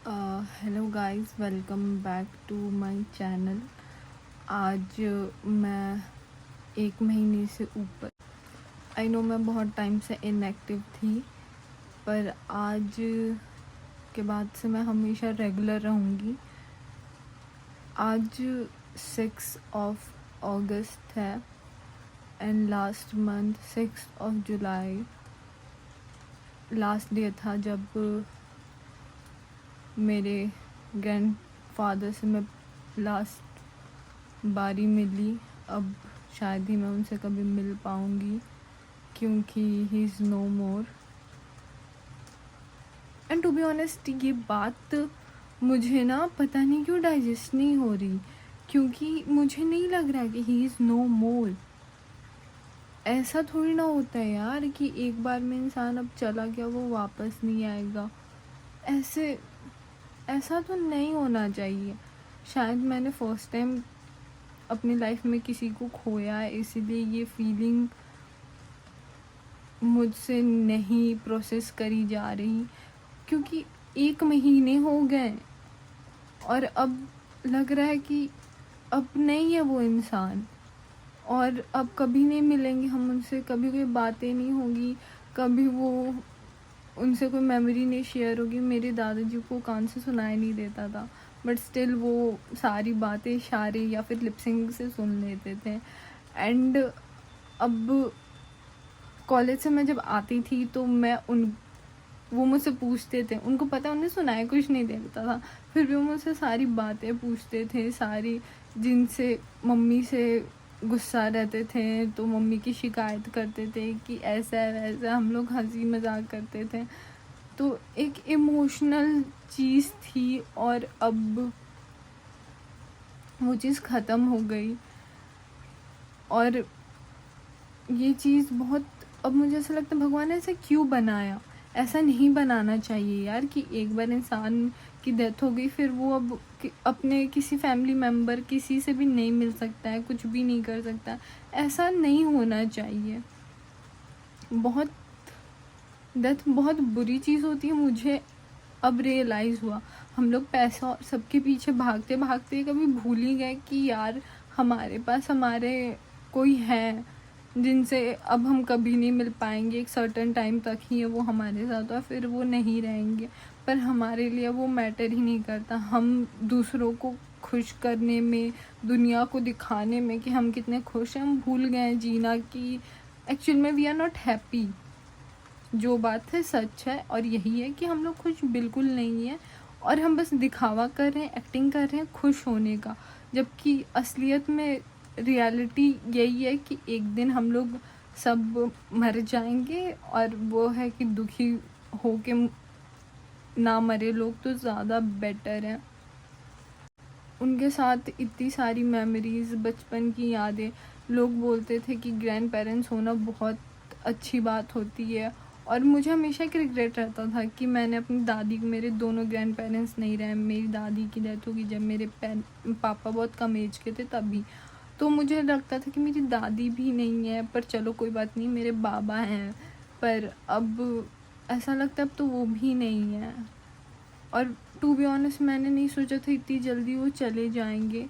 Hello guys, welcome back to my channel. आज मैं 1 महीने से ऊपर, आई नो मैं बहुत टाइम से इनएक्टिव थी, पर आज के बाद से मैं हमेशा रेगुलर रहूँगी। आज 6 अगस्त है and last month 6 July last day था जब मेरे ग्रैंडफादर से मैं लास्ट बारी मिली। अब शायद ही मैं उनसे कभी मिल पाऊँगी क्योंकि he is no more. And to be honest, ये बात मुझे ना पता नहीं क्यों डाइजेस्ट नहीं हो रही, क्योंकि मुझे नहीं लग रहा कि ही इज़ नो मोर। ऐसा थोड़ी ना होता है यार कि एक बार में इंसान अब चला गया वो वापस नहीं आएगा। ऐसा तो नहीं होना चाहिए। शायद मैंने फर्स्ट टाइम अपनी लाइफ में किसी को खोया है, इसीलिए ये फीलिंग मुझसे नहीं प्रोसेस करी जा रही, क्योंकि 1 महीने हो गए और अब लग रहा है कि अब नहीं है वो इंसान और अब कभी नहीं मिलेंगे हम उनसे, कभी कोई बातें नहीं होगी, कभी वो उनसे कोई मेमोरी नहीं शेयर होगी। मेरे दादाजी को कान से सुनाई नहीं देता था, बट स्टिल वो सारी बातें इशारे या फिर लिपसिंग से सुन लेते थे। एंड अब कॉलेज से मैं जब आती थी तो वो मुझसे पूछते थे, उनको पता उन्हें सुनाया कुछ नहीं देता था, फिर भी वो मुझसे सारी बातें पूछते थे, सारी जिनसे मम्मी से गुस्सा रहते थे तो मम्मी की शिकायत करते थे कि ऐसा है वैसा, हम लोग हंसी मजाक करते थे। तो एक इमोशनल चीज़ थी और अब वो चीज़ ख़त्म हो गई। और ये चीज़ बहुत, अब मुझे ऐसा लगता है भगवान ने ऐसा क्यों बनाया। ऐसा नहीं बनाना चाहिए यार कि एक बार इंसान की डेथ हो गई फिर वो अब अपने किसी फैमिली मेम्बर किसी से भी नहीं मिल सकता है, कुछ भी नहीं कर सकता। ऐसा नहीं होना चाहिए। डेथ बहुत बुरी चीज़ होती है। मुझे अब रियलाइज़ हुआ, हम लोग पैसा और सबके पीछे भागते भागते कभी भूल ही गए कि यार हमारे पास हमारे कोई है जिनसे अब हम कभी नहीं मिल पाएंगे। एक सर्टेन टाइम तक ही है वो हमारे साथ और फिर वो नहीं रहेंगे, पर हमारे लिए वो मैटर ही नहीं करता। हम दूसरों को खुश करने में, दुनिया को दिखाने में कि हम कितने खुश हैं, हम भूल गए जीना कि एक्चुअल में वी आर नॉट हैप्पी। जो बात है सच है और यही है कि हम लोग खुश बिल्कुल नहीं है और हम बस दिखावा कर रहे हैं, एक्टिंग कर रहे हैं खुश होने का, जबकि असलियत में रियलिटी यही है कि एक दिन हम लोग सब मर जाएंगे। और वो है कि दुखी हो के ना मरे लोग तो ज़्यादा बेटर है। उनके साथ इतनी सारी मेमोरीज़, बचपन की यादें। लोग बोलते थे कि ग्रैंड पेरेंट्स होना बहुत अच्छी बात होती है और मुझे हमेशा एक रिग्रेट रहता था कि मैंने अपनी दादी को, मेरे दोनों ग्रैंड पेरेंट्स नहीं रहे। मेरी दादी की डेथ होगी जब मेरे पापा बहुत कम एज के थे तभी, तो मुझे लगता था कि मेरी दादी भी नहीं है, पर चलो कोई बात नहीं मेरे बाबा हैं। पर अब ऐसा लगता है अब तो वो भी नहीं है। और टू बी ऑनेस्ट, मैंने नहीं सोचा था इतनी जल्दी वो चले जाएंगे।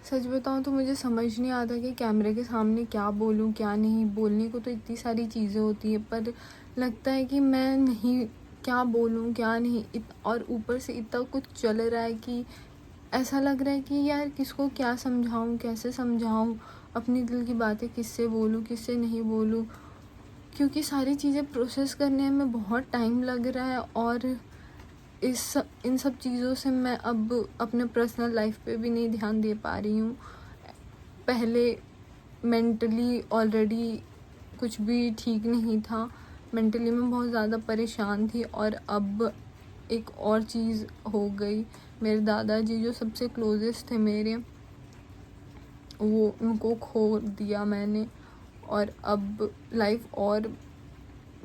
सच बताऊँ तो मुझे समझ नहीं आता कि कैमरे के सामने क्या बोलूँ क्या नहीं। बोलने को तो इतनी सारी चीज़ें होती है, पर लगता है कि मैं नहीं, क्या बोलूँ क्या नहीं। और ऊपर से इतना कुछ चल रहा है कि ऐसा लग रहा है कि यार किसको क्या समझाऊँ, कैसे समझाऊँ, अपनी दिल की बातें किससे बोलूँ किससे नहीं बोलूँ, क्योंकि सारी चीज़ें प्रोसेस करने में बहुत टाइम लग रहा है। और इन सब चीज़ों से मैं अब अपने पर्सनल लाइफ पे भी नहीं ध्यान दे पा रही हूँ। पहले मेंटली ऑलरेडी कुछ भी ठीक नहीं था, मेंटली मैं बहुत ज़्यादा परेशान थी और अब एक और चीज़ हो गई। मेरे दादाजी जो सबसे क्लोजेस्ट थे मेरे, वो उनको खो दिया मैंने और अब लाइफ और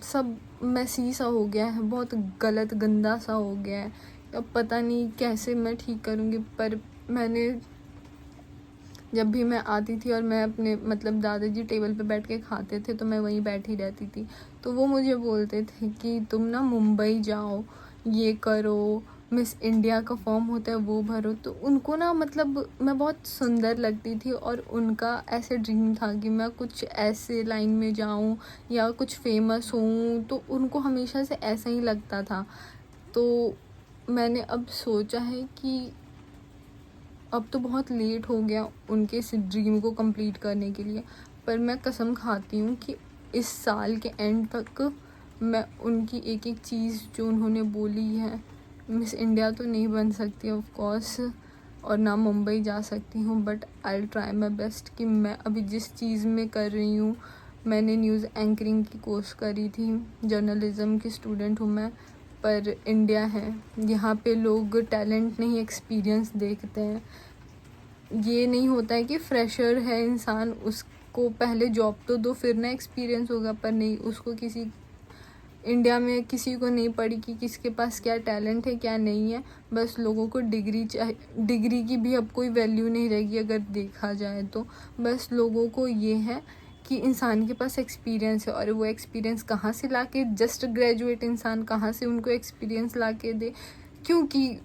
सब मैसी सा हो गया है, बहुत गलत गंदा सा हो गया है। अब पता नहीं कैसे मैं ठीक करूँगी। पर मैंने, जब भी मैं आती थी और मैं अपने मतलब दादाजी टेबल पे बैठ के खाते थे तो मैं वहीं बैठी रहती थी, तो वो मुझे बोलते थे कि तुम ना मुंबई जाओ ये करो, मिस इंडिया का फॉर्म होता है वो भरो। तो उनको ना मतलब मैं बहुत सुंदर लगती थी और उनका ऐसे ड्रीम था कि मैं कुछ ऐसे लाइन में जाऊं या कुछ फेमस हूँ, तो उनको हमेशा से ऐसा ही लगता था। तो मैंने अब सोचा है कि अब तो बहुत लेट हो गया उनके इस ड्रीम को कंप्लीट करने के लिए, पर मैं कसम खाती हूँ कि इस साल के एंड तक मैं उनकी एक एक चीज़ जो उन्होंने बोली है, मिस इंडिया तो नहीं बन सकती ऑफ कोर्स और ना मुंबई जा सकती हूँ, but I will try my best कि मैं अभी जिस चीज़ में कर रही हूँ, मैंने न्यूज़ एंकरिंग की कोर्स करी थी, जर्नलिज़्म की स्टूडेंट हूँ मैं, पर इंडिया है, यहाँ पे लोग टैलेंट नहीं एक्सपीरियंस देखते हैं। ये नहीं होता है कि फ्रेशर है इंसान, उसको पहले जॉब तो दो फिर ना एक्सपीरियंस होगा, पर नहीं, उसको किसी इंडिया में किसी को नहीं पड़ी कि किसके पास क्या टैलेंट है क्या नहीं है, बस लोगों को डिग्री चाहिए। डिग्री की भी अब कोई वैल्यू नहीं रहेगी अगर देखा जाए तो, बस लोगों को ये है कि इंसान के पास एक्सपीरियंस है, और वो एक्सपीरियंस कहाँ से लाके, जस्ट ग्रेजुएट इंसान कहाँ से उनको एक्सपीरियंस लाके दे, क्योंकि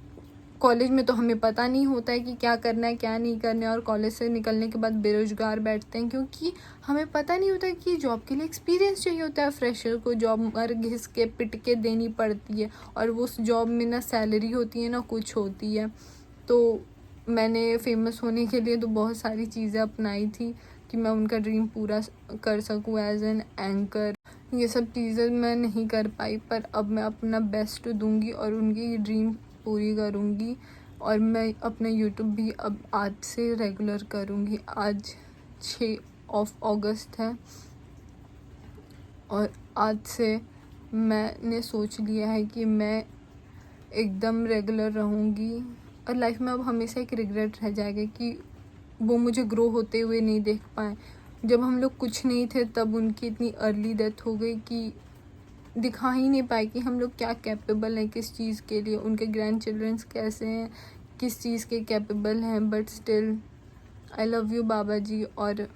कॉलेज में तो हमें पता नहीं होता है कि क्या करना है क्या नहीं करना है, और कॉलेज से निकलने के बाद बेरोज़गार बैठते हैं क्योंकि हमें पता नहीं होता कि जॉब के लिए एक्सपीरियंस चाहिए होता है। फ्रेशर को जॉब मर घिस के पिट के देनी पड़ती है, और वो उस जॉब में ना सैलरी होती है ना कुछ होती है। तो मैंने फेमस होने के लिए तो बहुत सारी चीज़ें अपनाई थी कि मैं उनका ड्रीम पूरा कर सकूँ एज एन एंकर। ये सब चीज़ें मैं नहीं कर पाई, पर अब मैं अपना बेस्ट दूंगी और उनकी ड्रीम पूरी करूँगी, और मैं अपना यूट्यूब भी अब आज से रेगुलर करूँगी। आज 6 अगस्त है और आज से मैंने सोच लिया है कि मैं एकदम रेगुलर रहूँगी, और लाइफ में अब हमेशा एक रिग्रेट रह जाएगा कि वो मुझे ग्रो होते हुए नहीं देख पाए। जब हम लोग कुछ नहीं थे तब उनकी इतनी अर्ली डेथ हो गई कि दिखा ही नहीं पाए कि हम लोग क्या कैपेबल हैं किस चीज़ के लिए, उनके ग्रैंड चिल्ड्रंस कैसे हैं, किस चीज़ के कैपेबल हैं। But still I love you Baba ji, और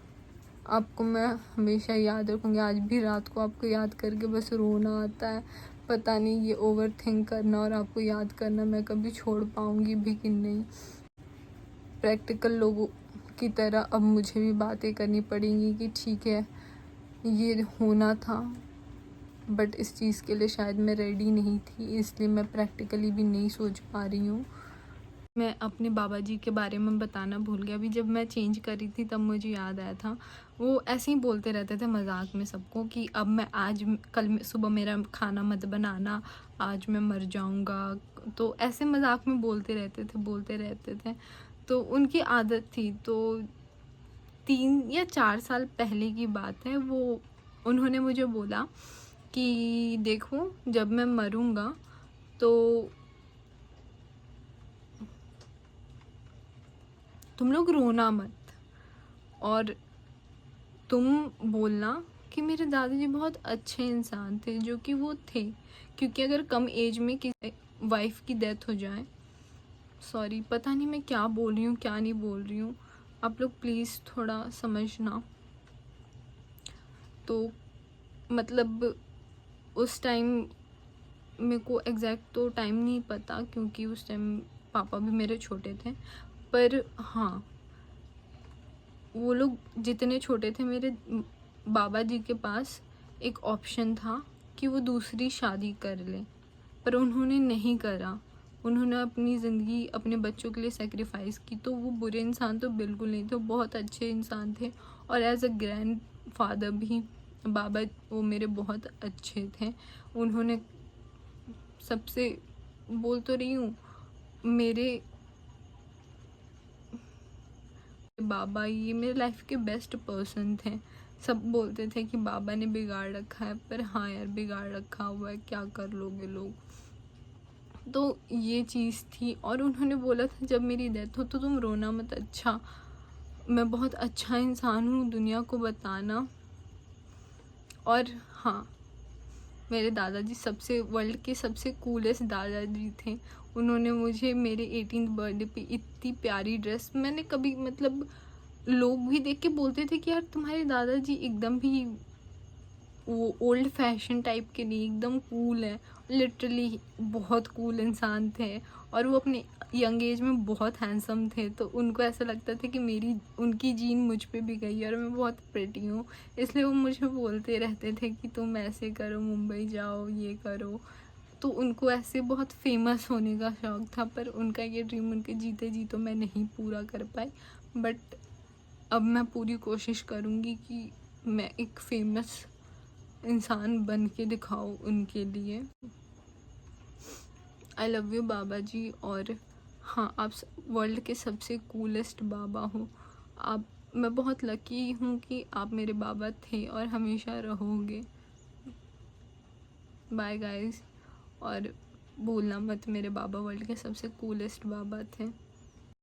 आपको मैं हमेशा याद रखूँगी। आज भी रात को आपको याद करके बस रोना आता है, पता नहीं ये ओवर थिंक करना और आपको याद करना मैं कभी छोड़ पाऊँगी भी कि नहीं। प्रैक्टिकल लोगों की तरह अब मुझे भी बातें करनी पड़ेंगी कि ठीक है ये होना था, बट इस चीज़ के लिए शायद मैं रेडी नहीं थी, इसलिए मैं प्रैक्टिकली भी नहीं सोच पा रही हूँ। मैं अपने बाबा जी के बारे में बताना भूल गया। अभी जब मैं चेंज करी थी तब मुझे याद आया था, वो ऐसे ही बोलते रहते थे मजाक में सबको कि अब मैं कल सुबह मेरा खाना मत बनाना, आज मैं मर जाऊँगा। तो ऐसे मजाक में बोलते रहते थे। तो उनकी आदत थी। तो 3 या 4 साल पहले की बात है, वो उन्होंने मुझे बोला कि देखो जब मैं मरूँगा तो तुम लोग रोना मत, और तुम बोलना कि मेरे दादाजी बहुत अच्छे इंसान थे, जो कि वो थे, क्योंकि अगर कम एज में किसी वाइफ की डेथ हो जाए, सॉरी पता नहीं मैं क्या बोल रही हूँ क्या नहीं बोल रही हूँ, आप लोग प्लीज़ थोड़ा समझना। तो मतलब उस टाइम मेरे को एग्जैक्ट तो टाइम नहीं पता क्योंकि उस टाइम पापा भी मेरे छोटे थे, पर हाँ वो लोग जितने छोटे थे, मेरे बाबा जी के पास एक ऑप्शन था कि वो दूसरी शादी कर लें, पर उन्होंने नहीं करा। उन्होंने अपनी ज़िंदगी अपने बच्चों के लिए सेक्रीफाइस की। तो वो बुरे इंसान तो बिल्कुल नहीं थे, वो बहुत अच्छे इंसान थे, और एज अ ग्रैंड फादर भी बाबा वो मेरे बहुत अच्छे थे। उन्होंने सबसे बोल तो रही हूँ, मेरे बाबा ये मेरे लाइफ के बेस्ट पर्सन थे। सब बोलते थे कि बाबा ने बिगाड़ रखा है, पर हाँ यार बिगाड़ रखा हुआ है, क्या कर लोगे लोग। तो ये चीज़ थी, और उन्होंने बोला था जब मेरी डेथ हो तो तुम रोना मत, अच्छा मैं बहुत अच्छा इंसान हूँ, दुनिया को बताना। और हाँ मेरे दादाजी सबसे वर्ल्ड के सबसे कूलेस्ट दादाजी थे। उन्होंने मुझे मेरे 18th बर्थडे पे इतनी प्यारी ड्रेस, मैंने कभी मतलब लोग भी देख के बोलते थे कि यार तुम्हारे दादाजी एकदम भी वो ओल्ड फैशन टाइप के नहीं, एकदम कूल है, लिटरली बहुत कूल इंसान थे। और वो अपने यंग एज में बहुत हैंडसम थे, तो उनको ऐसा लगता था कि मेरी उनकी जीन मुझ पे भी गई है और मैं बहुत प्रिटी हूँ, इसलिए वो मुझे बोलते रहते थे कि तुम ऐसे करो, मुंबई जाओ, ये करो। तो उनको ऐसे बहुत फेमस होने का शौक़ था, पर उनका ये ड्रीम उनके जीते जी तो मैं नहीं पूरा कर पाई। बट अब मैं पूरी कोशिश करूँगी कि मैं एक फेमस इंसान बन के दिखाऊँ उनके लिए। आई लव यू बाबा जी। और हाँ, आप वर्ल्ड के सबसे कूलेस्ट बाबा हो। आप, मैं बहुत लकी हूँ कि आप मेरे बाबा थे और हमेशा रहोगे। Bye guys. और भूलना मत, मेरे बाबा वर्ल्ड के सबसे कूलेस्ट बाबा थे।